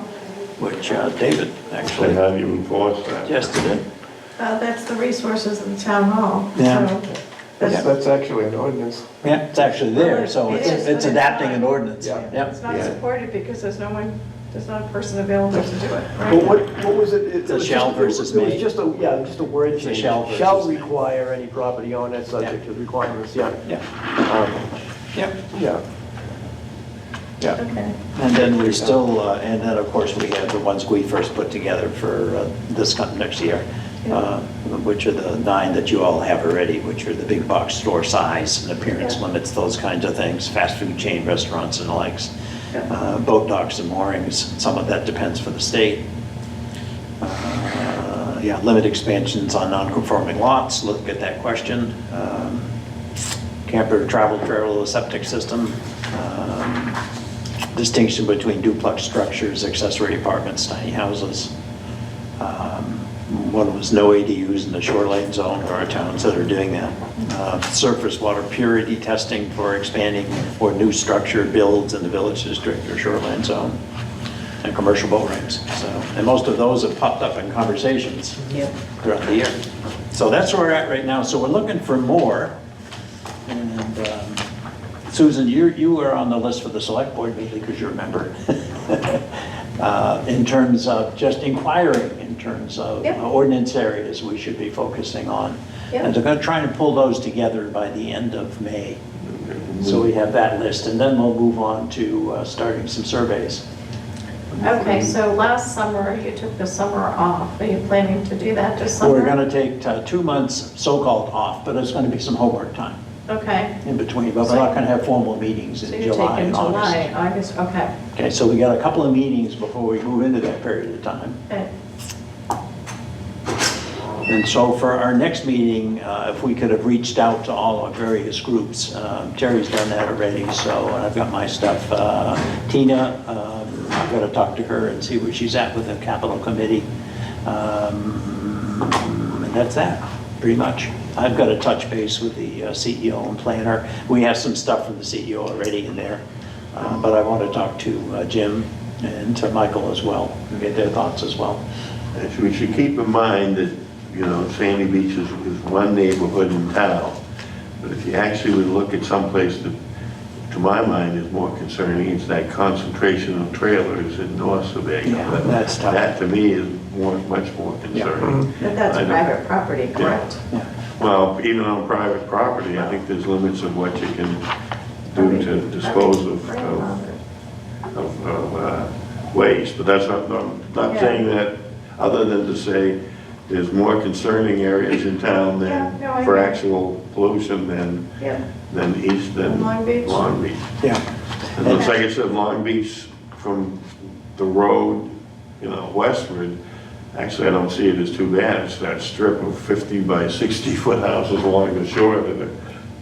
which David So actually how do you enforce that? suggested it. That's the resources of the town hall. Yeah. So That's, that's actually an ordinance. Yeah, it's actually there, so It is, but it's it's adapting not. an ordinance. Yeah. Yep. It's not Yeah. supported because there's no one, there's not a person available to do it. right? Well, what was it? It The was shall just- versus It was may. just a, yeah, just a word It's a change. shall versus Shall may. require any property owner subject to the requirements, yeah. Yeah, Um, yep. Yeah. Yeah. Okay. And then we still, and then of course we have the ones we first put together for next year, which are the 9 that you all have already, which are the big box store size and appearance Yeah. limits, those kinds of things, fast food chain restaurants and the likes, Yeah. boat docks and moorings, some of that depends for the state. Yeah, limit expansions on non-conforming lots, look at that question. Camper, travel trailer, septic system. Distinction between duplex structures, accessory apartments, tiny houses. One was no ADUs in the shoreline zone. There are towns that are doing that. Surface water purity testing for expanding or new structure builds in the village district or shoreline zone, and commercial boat ramps. So, and most of those have popped up in conversations Yep. throughout the year. So that's where we're at right now. So we're looking for more. And Susan, you were on the list for the select board meeting because you're a member. In terms of just inquiring, in terms of Yep. ordinance areas we should be focusing on. Yep. And they're going to try and pull those together by the end of May. So we have that list, and then we'll move on to starting some surveys. Okay, so last summer, you took the summer off. Are you planning to do that this summer? We're going to take 2 months so-called off, but it's going to be some homework time Okay, in between, but we're not going to have formal meetings so in you're July taking and August. July, August, okay. Okay, so we got a couple of meetings before we move into that period of time. Okay. And so for our next meeting, if we could have reached out to all our various groups, Terry's done that already, so, and I've got my stuff. Tina, I've got to talk to her and see where she's at with the capital committee. And that's that, pretty much. I've got to touch base with the CEO and planner. We have some stuff from the CEO already in there, but I want to talk to Jim and to Michael as well, and get their thoughts as well. And we should keep in mind that, you know, Sandy Beach is one neighborhood in town. But if you actually would look at someplace that, to my mind, is more concerning, it's that concentration of trailers in North Sebago. Yeah, that's tough. That to me is much more concerning. But that's I don't- private property, correct? Yeah. Well, even on private property, I think there's limits of what you can do to dispose of waste. But that's not, I'm not Yeah. saying that, other than to say there's more concerning areas in town Yeah, no, I for agree. actual pollution Yep. than east than Long Beach. Long Beach. Yeah. And it's like I said, Long Beach from the road, you know, westward, actually I don't see it as too bad. It's that strip of 50 by 60 foot houses along the shore that are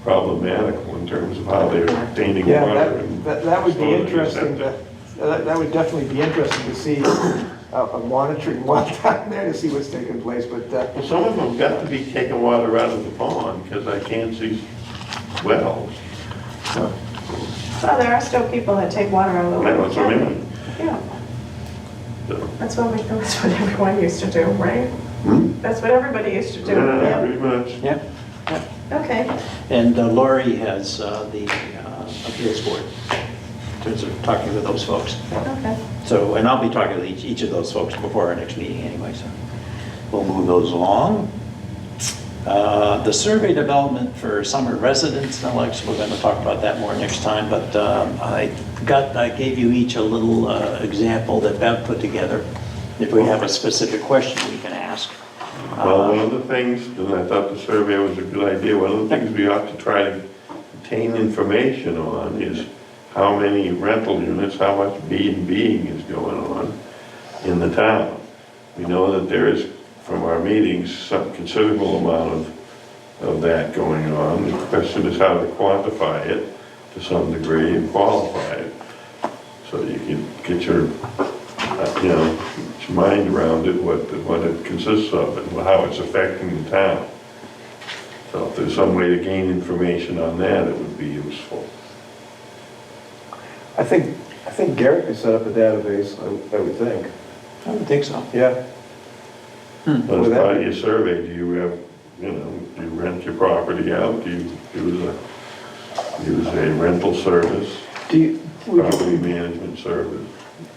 problematical in terms of how they're obtaining Yeah, water. and that would be disposing of interesting, septic. that would definitely be interesting to see, monitoring one time there to see what's taking place, but, Well, some of them got to be taking water out of the pond because I can't see wells. Well, there are still people that take water out of the I know, river. that's what I mean. Yeah, So, that's what everyone used to do, right? hmm? That's what everybody used to do, Yeah, yeah. pretty much. Yeah. Okay, And Lori has the appeals board in terms of talking with those folks. okay. So, and I'll be talking to each of those folks before our next meeting anyway, so we'll move those along. The survey development for summer residents, Alex, we're going to talk about that more next time, but I gave you each a little example that Bev put together. If we have a specific question, we can ask. Well, one of the things, and I thought the survey was a good idea, one of the things we ought to try to obtain information on is how many rental units, how much B&Bing is going on in the town. We know that there is, from our meetings, some considerable amount of that going on. The question is how to quantify it to some degree and qualify it. So you can get your, you know, your mind around it, what it consists of and how it's affecting the town. So if there's some way to gain information on that, it would be useful. I think Garrett could set up a database, I would think. I would think so. Yeah. But as Would that part of be- your survey, do you have, you know, do you rent your property out? Do you use a rental service, Do you, property management service?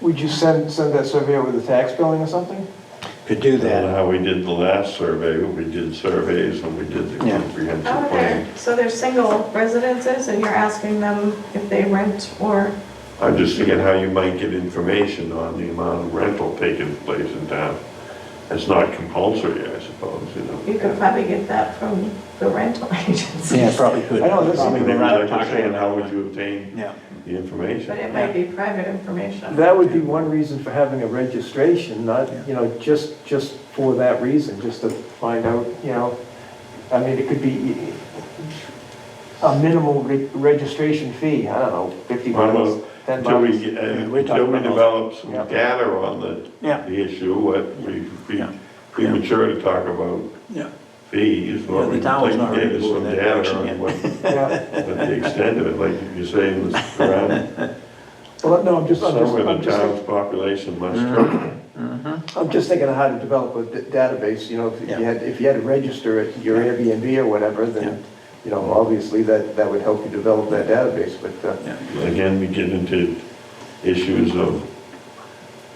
would you send that survey over the tax billing or something? Could do I don't know that. how we did the last survey, we did surveys and we did the Yeah. comprehensive Oh, plan. okay, so they're single residences and you're asking them if they rent or, I'm just thinking how you might get information on the amount of rental taking place in town. It's not compulsory, I suppose, you know. you could probably get that from the rental agency. Yeah, probably could. I know, this is- Probably Maybe go around like talking you're saying, how about would it. you obtain Yeah, the information? But it might be private information. That would be one reason for having a registration, not, Yeah. you know, just for that reason, just to find out, you know, I mean, it could be a minimal registration fee, I don't know, $50, Well, $10. Until we, we're talking until we about- develop some Yeah. data on Yeah. the issue, what we be Yeah. premature to talk about yeah. fees, Yeah, but the we'd town like was not to ready get to us move some in that data direction on yet. what Yeah. what the extent of it, like you're saying, around Well, no, I'm just some of the town's population must struggle. I'm just thinking of how to develop a database, you know, Yeah. if you had to register at your Airbnb or whatever, Yeah. then, you know, obviously that would help you develop that database, but, Yeah. Again, we get into issues of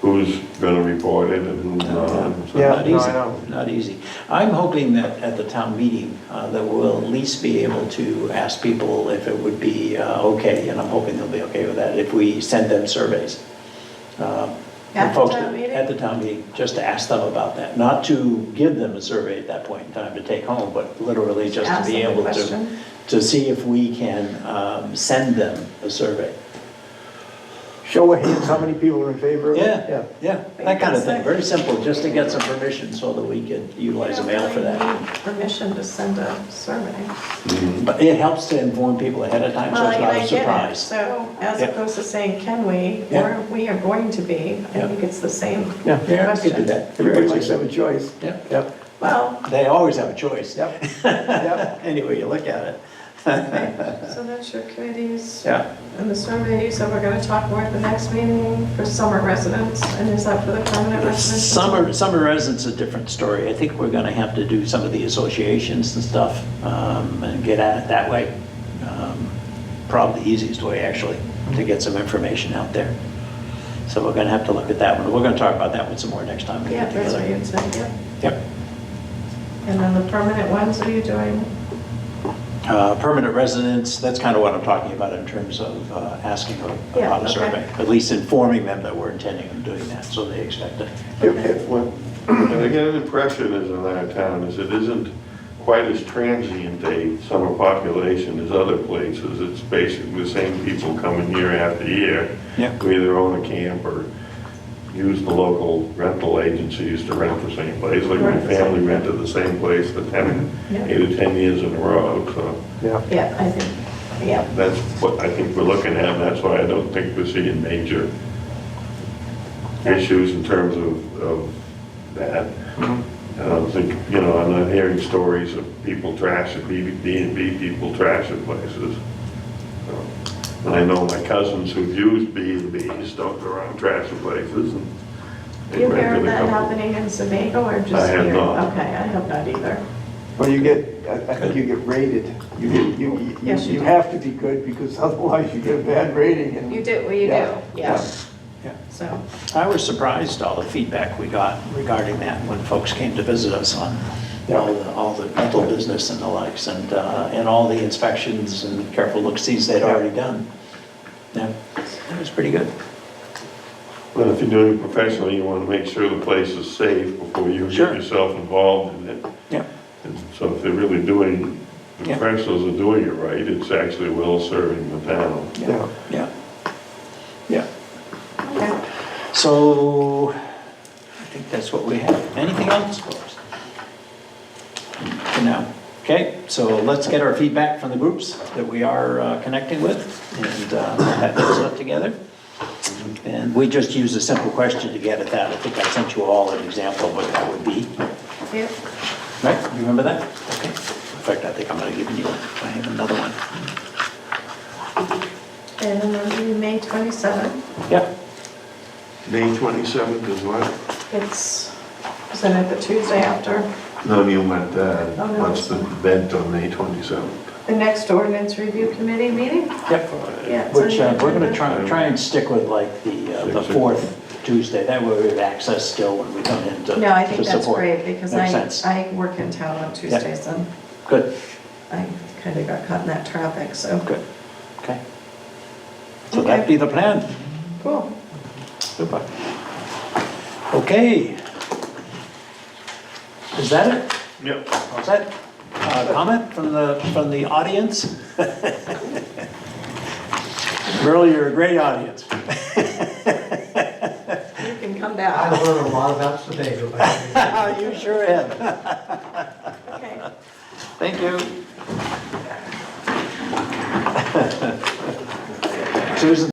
who's gonna report it and who's not. So- Yeah, Not no, easy, I know. not easy. I'm hoping that at the town meeting, that we'll at least be able to ask people if it would be okay, and I'm hoping they'll be okay with that, if we send them surveys. At the Folks town that- meeting? At the town meeting, just to ask them about that, not to give them a survey at that point in time to take home, but literally just to Ask be them the able question. to see if we can send them a survey. show of hands, how many people are in favor of it? Yeah, that kind of thing, very simple, just to get some permission so that we could utilize a mail for You don't that. really need permission to send a survey. Mhm. But it helps to inform people ahead of time, so Well, it's and not I a get it, surprise. so as Yeah. opposed to saying, can we, Yeah. or we are going to be, I Yeah. think it's the same Yeah, we could do question. that. Everybody likes to have a choice. Yeah, Yep, Well, they always have a choice. yep, yep. Any way you look at it. okay, so that's your committees Yeah, and the survey, so we're gonna talk more at the next meeting for summer residents, and is that for the permanent residents? summer residents is a different story. I think we're gonna have to do some of the associations and stuff, and get at it that way. Probably the easiest way, actually, to get some information out there. So we're gonna have to look at that one. We're gonna talk about that one some more next time we Yeah, get that's what together. you'd said, yeah. Yep. And then the permanent ones, what are you doing? Permanent residents, that's kind of what I'm talking about in terms of asking Yeah, about a okay. survey. At least informing them that we're intending on doing that, so they expect it. What I get an impression is in our town is it isn't quite as transient a summer population as other places. It's basically the same people coming year after year. Yeah. Who either own a camp or use the local rental agencies to rent the same place. Like my family rented the same place for 8 or 10 years in a row, so Yeah. Yeah, I think, yeah. that's what I think we're looking at, and that's why I don't think we're seeing major issues in terms of that. I don't think, you know, I'm not hearing stories of people trashing, B&B people trashing places. So, and I know my cousins who've used B&Bs don't go around trashing places. And they You hear rented of a that couple. happening in Sebago or just I have here? not. Okay, I have not either. Well, you get, I think you get rated. Yes, you You do. have to be good, because otherwise you get a bad rating and. You do, well, you do, Yeah, yeah. Yeah. So, I was surprised all the feedback we got regarding that when folks came to visit us on all the rental business and the likes, and all the inspections and careful look-sees they'd already done. Yeah, it was pretty good. But if you're doing it professionally, you want to make sure the place is safe before you Sure. get yourself involved in it. Yeah, And so if they're really doing, the Yeah. professionals are doing it right, it's actually well serving the town. yeah, yeah, yeah. okay. So, I think that's what we have. Anything else, folks? For now. Okay, so let's get our feedback from the groups that we are connecting with, and have those up together. And we just used a simple question to get at that. I think I sent you all an example of what that would be. Yeah. Right, you remember that? Okay. If fact, I think I'm gonna give you one. I have another one. And then it'll be May 27th. Yep. May 27th is what? Isn't it the Tuesday after? No, you meant, Oh, no, what's the event on May 27th? The next ordinance review committee meeting? Yep. Yeah. it's on Which, the we're gonna agenda. try and stick with like the fourth Tuesday. That way we have access still when we come in to No, I think to that's support. great, because Makes sense. I work in town on Tuesdays, and Good, I kind of got caught in that traffic, so. good. Okay. So that'd be the plan. Cool. Super. Okay. Is that it? Yep. Was that comment from the audience? Merle, you're a great audience. You can come I back. learned a lot about Sebago. You sure have. Okay. Thank you. Susan?